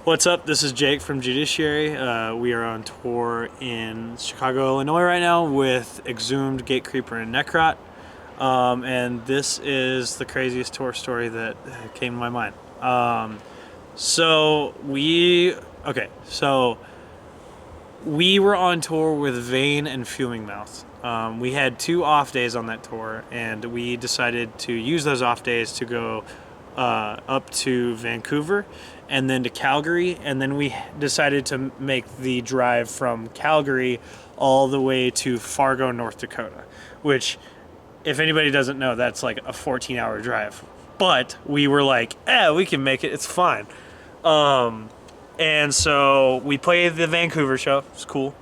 What's up? This is Jake from Judiciary. We are on tour in Chicago, Illinois right now with Exhumed, Gatecreeper, and Necrot. And this is the craziest tour story that came to my mind. So we were on tour with Vein and Fuming Mouth. We had 2 off days on that tour, and we decided to use those off days to go up to Vancouver and then to Calgary, and then we decided to make the drive from Calgary all the way to Fargo, North Dakota, which, if anybody doesn't know, that's like a 14-hour drive. But we were like, we can make it, it's fine. And so we played the Vancouver show. It's cool.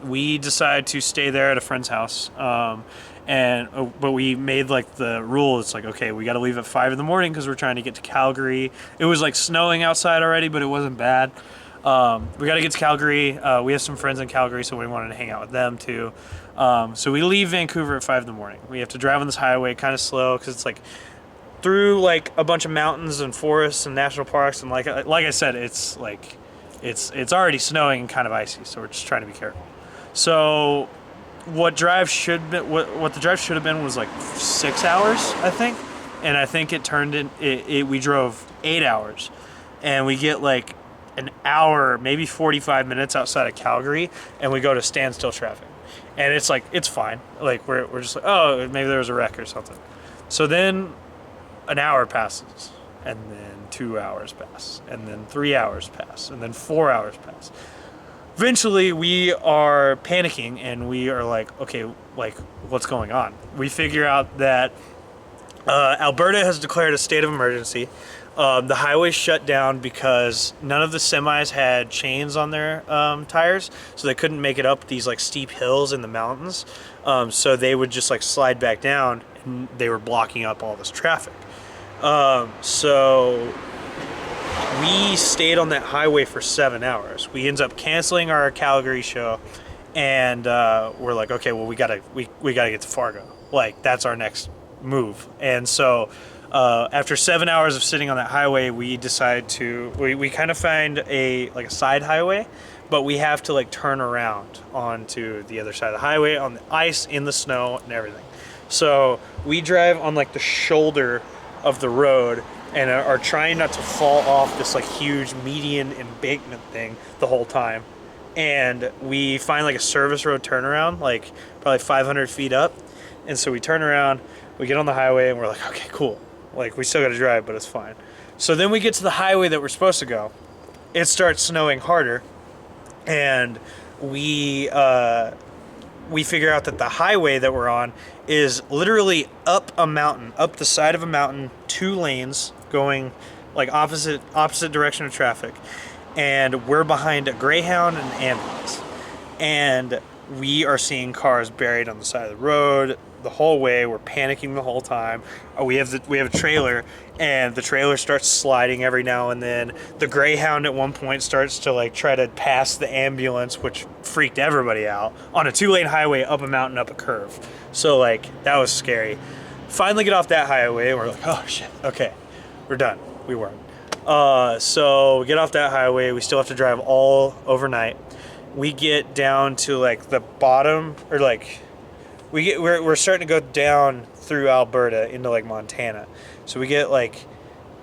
We decided to stay there at a friend's house. But we made like the rule. It's like, okay, we got to leave at 5 in the morning because we're trying to get to Calgary. It was like snowing outside already, but it wasn't bad. We got to get to Calgary. We have some friends in Calgary, so we wanted to hang out with them too. So we leave Vancouver at 5 in the morning. We have to drive on this highway kind of slow because it's like through like a bunch of mountains and forests and national parks, and like I said, it's like it's already snowing and kind of icy, so we're just trying to be careful. So what the drive should have been was like 6 hours, I think, and I think it turned in. We drove 8 hours, and we get like an hour, maybe 45 minutes outside of Calgary, and we go to standstill traffic, and it's like it's fine. Like we're just like, oh, maybe there was a wreck or something. So then an hour passes, and then 2 hours pass, and then 3 hours pass, and then 4 hours pass. Eventually, we are panicking, and we are like, okay, like, what's going on? We figure out that Alberta has declared a state of emergency. The highway shut down because none of the semis had chains on their tires, so they couldn't make it up these like steep hills in the mountains. So they would just like slide back down, and they were blocking up all this traffic. So we stayed on that highway for 7 hours. We ended up canceling our Calgary show, and we're like, okay, well, we gotta get to Fargo. Like, that's our next move. And so after 7 hours of sitting on that highway, we decide to we kind of find a side highway, but we have to like turn around onto the other side of the highway on the ice, in the snow, and everything. So we drive on like the shoulder of the road and are trying not to fall off this like huge median embankment thing the whole time. And we find like a service road turnaround, like probably 500 feet up. And so we turn around, we get on the highway, and we're like, okay, cool. Like, we still got to drive, but it's fine. So then we get to the highway that we're supposed to go. It starts snowing harder, and we figure out that the highway that we're on is literally up a mountain, up the side of a mountain, 2 lanes going like opposite direction of traffic, and we're behind a Greyhound and an ambulance, and we are seeing cars buried on the side of the road the whole way. We're panicking the whole time. We have a trailer, and the trailer starts sliding every now and then. The Greyhound at one point starts to like try to pass the ambulance, which freaked everybody out on a 2-lane highway up a mountain, up a curve. So like that was scary. Finally get off that highway, and we're like, oh shit, okay, we're done. We weren't. So we get off that highway. We still have to drive all overnight. We get down to like the bottom, or like we're starting to go down through Alberta into like Montana. So we get like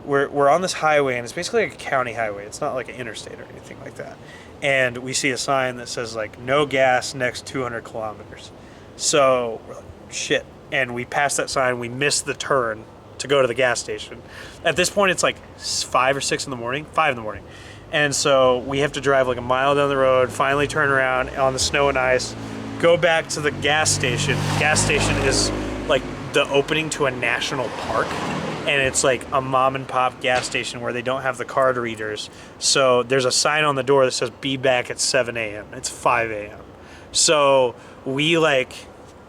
we're on this highway, and it's basically like a county highway. It's not like an interstate or anything like that. And we see a sign that says like no gas next 200 kilometers. So we're like, shit. And we pass that sign. We miss the turn to go to the gas station. At this point, it's like 5 or 6 in the morning, 5 in the morning. And so we have to drive like a mile down the road, finally turn around on the snow and ice, go back to the gas station. Gas station is like the opening to a national park, and it's like a mom and pop gas station where they don't have the card readers. So there's a sign on the door that says be back at 7 a.m. It's 5 a.m. So we like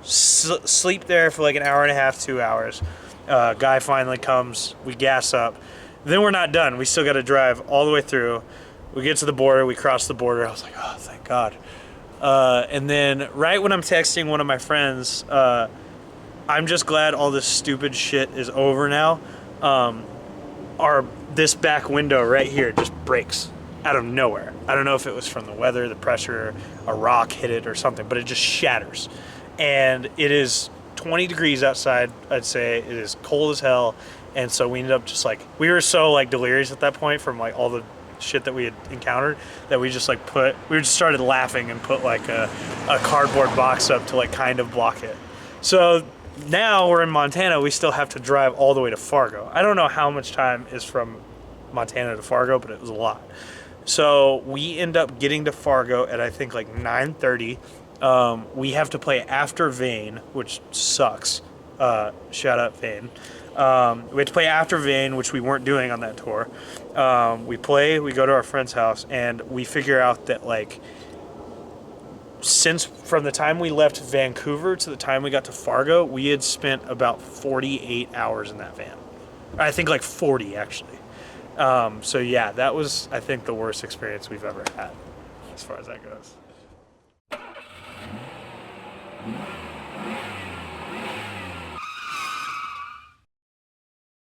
sleep there for like an hour and a half, 2 hours. Guy finally comes, we gas up. Then we're not done. We still got to drive all the way through. We get to the border. We cross the border. I was like, oh, thank God. And then right when I'm texting one of my friends, I'm just glad all this stupid shit is over now. this back window right here just breaks out of nowhere. I don't know if it was from the weather, the pressure, a rock hit it or something, but it just shatters. And it is 20 degrees outside, I'd say. It is cold as hell. And so we ended up just like, we were so like delirious at that point from like all the shit that we had encountered that we just like we just started laughing and put like a cardboard box up to like kind of block it. So now we're in Montana, we still have to drive all the way to Fargo. I don't know how much time is from Montana to Fargo, but it was a lot. So we end up getting to Fargo at I think like 9:30. We have to play after Vane, which sucks. Shout out Vane. We had to play after Vane, which we weren't doing on that tour. We go to our friend's house, and we figure out that like since from the time we left Vancouver to the time we got to Fargo, we had spent about 48 hours in that van. I think like 40 actually. So yeah, that was I think the worst experience we've ever had as far as that goes.